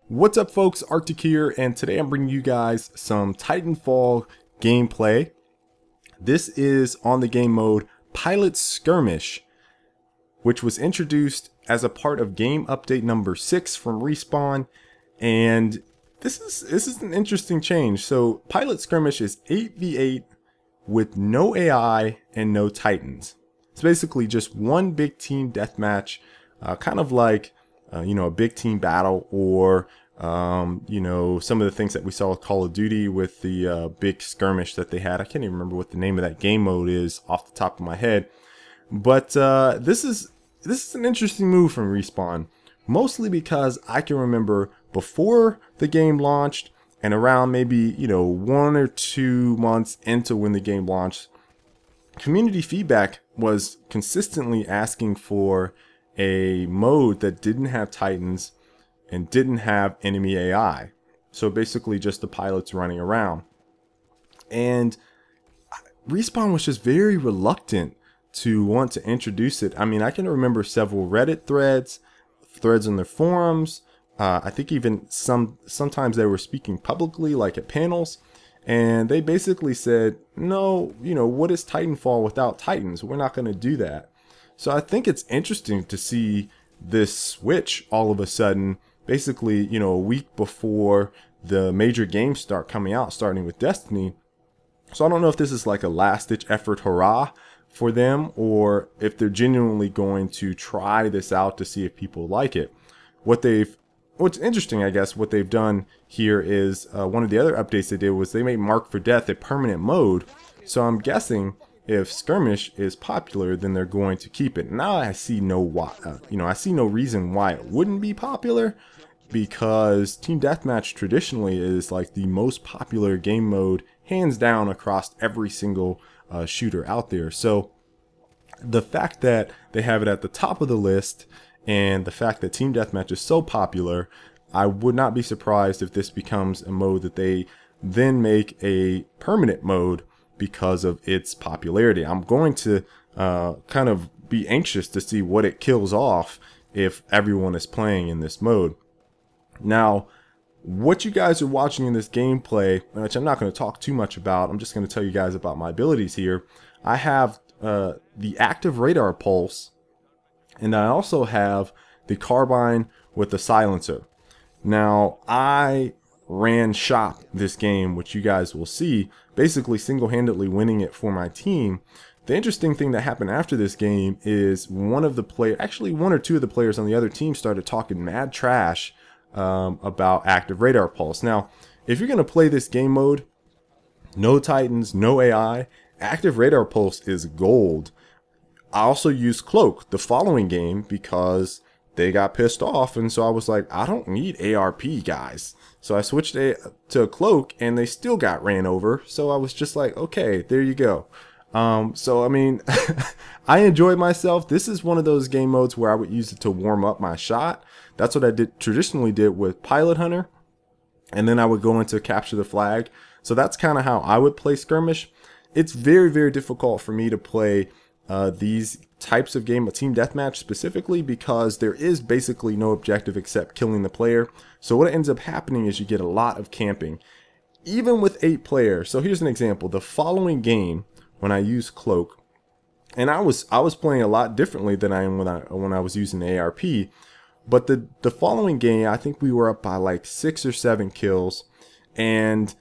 What's up folks, Arctic here, and today I'm bringing you guys some Titanfall gameplay. This is on the game mode Pilot Skirmish, which was introduced as a part of game update number 6 from Respawn, and this is an interesting change. So Pilot Skirmish is 8v8 with no AI and no Titans. It's basically just one big team deathmatch, kind of like a big team battle, or some of the things that we saw with Call of Duty with the big skirmish that they had. I can't even remember what the name of that game mode is off the top of my head, but this is an interesting move from Respawn, mostly because I can remember before the game launched and around maybe 1 or 2 months into when the game launched, community feedback was consistently asking for a mode that didn't have Titans and didn't have enemy AI. So basically just the pilots running around. And Respawn was just very reluctant to want to introduce it. I mean, I can remember several Reddit threads in their forums. I think even sometimes they were speaking publicly, like at panels. And they basically said, no, what is Titanfall without Titans? We're not going to do that. So I think it's interesting to see this switch all of a sudden, basically, a week before the major games start coming out, starting with Destiny. So I don't know if this is like a last-ditch effort hurrah for them, or if they're genuinely going to try this out to see if people like it. What's interesting, I guess, what they've done here is one of the other updates they did was they made Mark for Death a permanent mode. So I'm guessing if Skirmish is popular, then they're going to keep it. Now I see I see no reason why it wouldn't be popular, because Team Deathmatch traditionally is like the most popular game mode, hands down, across every single shooter out there. So the fact that they have it at the top of the list, and the fact that Team Deathmatch is so popular, I would not be surprised if this becomes a mode that they then make a permanent mode because of its popularity. I'm going to kind of be anxious to see what it kills off if everyone is playing in this mode. Now, what you guys are watching in this gameplay, which I'm not going to talk too much about, I'm just going to tell you guys about my abilities here. I have the active radar pulse, and I also have the carbine with the silencer. Now, I ran shop this game, which you guys will see, basically single-handedly winning it for my team. The interesting thing that happened after this game is one or two of the players on the other team started talking mad trash about active radar pulse. Now, if you're going to play this game mode, no Titans, no AI, active radar pulse is gold. I also used Cloak the following game because they got pissed off, and so I was like, I don't need ARP, guys. So I switched to Cloak, and they still got ran over. So I was just like, okay, there you go. So I mean, I enjoyed myself. This is one of those game modes where I would use it to warm up my shot. That's what I traditionally did with Pilot Hunter, and then I would go into Capture the Flag. So that's kind of how I would play Skirmish. It's very, very difficult for me to play these types of game, a team deathmatch specifically, because there is basically no objective except killing the player. So what ends up happening is you get a lot of camping, even with 8 players. So here's an example. The following game, when I use Cloak, and I was playing a lot differently than I am when I was using the ARP, but the following game, I think we were up by like 6 or 7 kills, and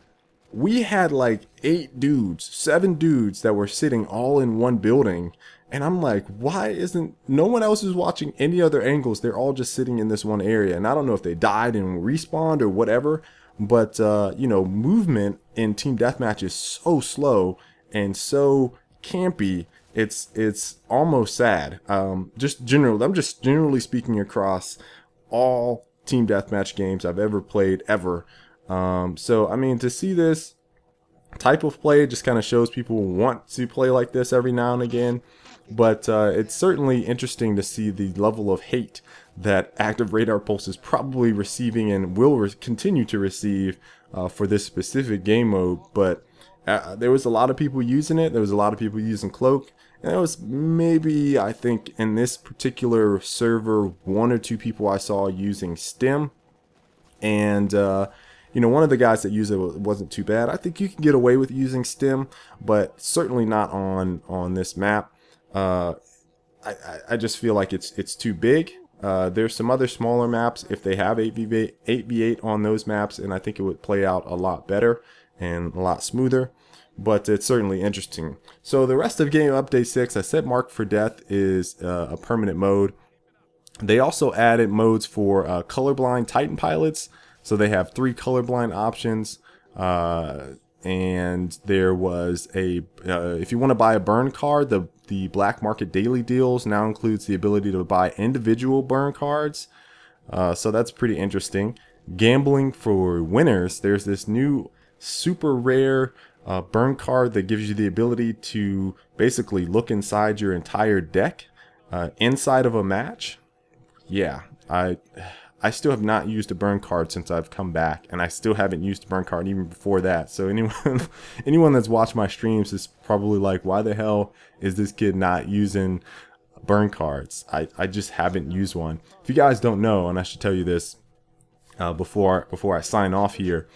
we had like 7 dudes that were sitting all in one building. And I'm like, why isn't no one else is watching any other angles? They're all just sitting in this one area. And I don't know if they died and respawned or whatever, but movement in team deathmatch is so slow and so campy. It's almost sad. I'm just generally speaking across all team deathmatch games I've ever played ever. So I mean, to see this type of play just kind of shows people want to play like this every now and again. But it's certainly interesting to see the level of hate that Active Radar Pulse is probably receiving and will continue to receive for this specific game mode. But there was a lot of people using it. There was a lot of people using Cloak. And there was maybe, I think, in this particular server, 1 or 2 people I saw using Stim. And you know, one of the guys that used it wasn't too bad. I think you can get away with using stim, but certainly not on this map. I just feel like it's too big. There's some other smaller maps if they have 8v8 on those maps, and I think it would play out a lot better and a lot smoother. But it's certainly interesting. So the rest of game update 6, I said Mark for Death is a permanent mode. They also added modes for colorblind Titan pilots. So they have 3 colorblind options. And there was a, if you want to buy a burn card, the black market daily deals now includes the ability to buy individual burn cards. So that's pretty interesting. Gambling for winners, there's this new super rare burn card that gives you the ability to basically look inside your entire deck inside of a match. Yeah, I still have not used a burn card since I've come back, and I still haven't used a burn card even before that. So anyone that's watched my streams is probably like, why the hell is this kid not using burn cards? I just haven't used one. If you guys don't know, and I should tell you this before I sign off here,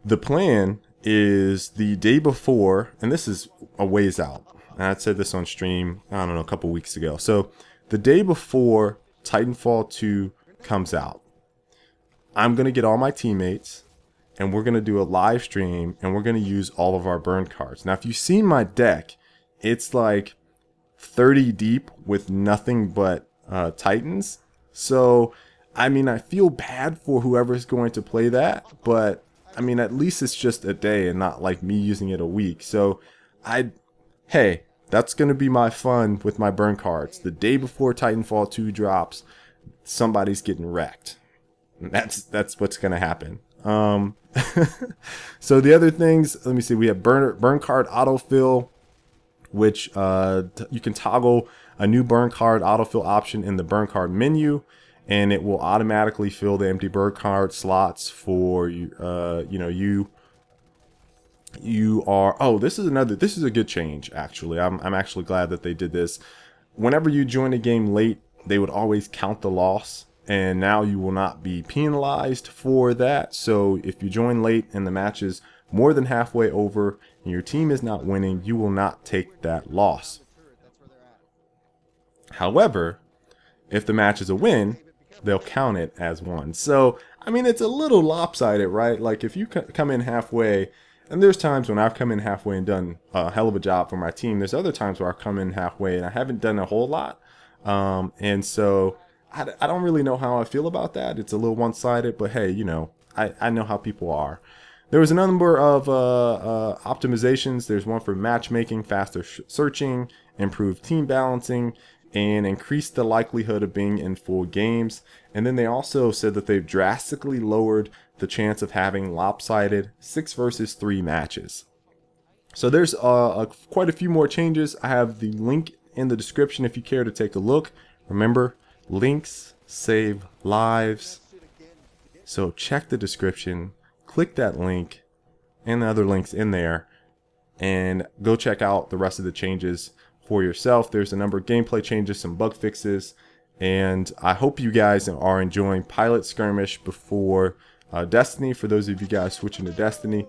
the plan is the day before, and this is a ways out, and I said this on stream, I don't know, a couple weeks ago. So the day before Titanfall 2 comes out, I'm gonna get all my teammates and we're gonna do a live stream and we're gonna use all of our burn cards. Now if you've seen my deck, it's like 30 deep with nothing but Titans. So I mean, I feel bad for whoever's going to play that, but I mean, at least it's just a day and not like me using it a week. So hey, that's gonna be my fun with my burn cards. The day before Titanfall 2 drops, somebody's getting wrecked. That's what's gonna happen. So the other things, let me see, we have burn card autofill, which you can toggle a new burn card autofill option in the burn card menu, and it will automatically fill the empty burn card slots for you. You know, you are, oh, this is a good change actually. I'm actually glad that they did this. Whenever you join a game late, they would always count the loss, and now you will not be penalized for that. So if you join late and the match is more than halfway over and your team is not winning, you will not take that loss. However, if the match is a win, they'll count it as one. So I mean, it's a little lopsided, right? Like if you come in halfway, and there's times when I've come in halfway and done a hell of a job for my team. There's other times where I come in halfway and I haven't done a whole lot. And so I don't really know how I feel about that. It's a little one-sided, but hey, you know, I know how people are. There was a number of optimizations. There's one for matchmaking, faster searching, improved team balancing, and increase the likelihood of being in full games. And then they also said that they've drastically lowered the chance of having lopsided 6 versus 3 matches. So there's quite a few more changes. I have the link in the description if you care to take a look. Remember, links save lives. So check the description, click that link and the other links in there, and go check out the rest of the changes for yourself. There's a number of gameplay changes, some bug fixes, and I hope you guys are enjoying Pilot Skirmish before Destiny. For those of you guys switching to Destiny,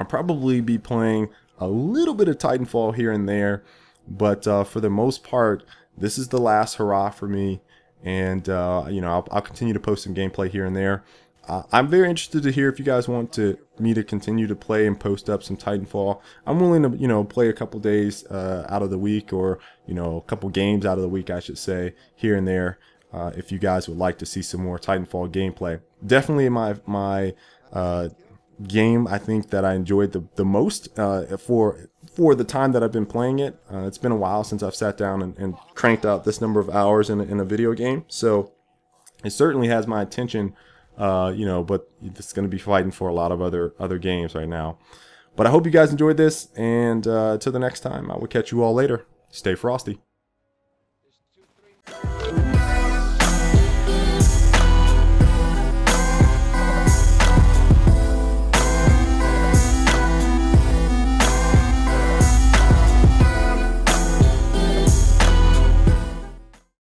I'll probably be playing a little bit of Titanfall here and there, but for the most part, this is the last hurrah for me. And you know, I'll continue to post some gameplay here and there. I'm very interested to hear if you guys want me to continue to play and post up some Titanfall. I'm willing to, you know, play a couple days out of the week, or, you know, a couple games out of the week, I should say, here and there, if you guys would like to see some more Titanfall gameplay. Definitely my game I think that I enjoyed the most for the time that I've been playing it. It's been a while since I've sat down and cranked out this number of hours in a video game, so it certainly has my attention. You know, but it's going to be fighting for a lot of other games right now. But I hope you guys enjoyed this, and till the next time, I will catch you all later. Stay frosty.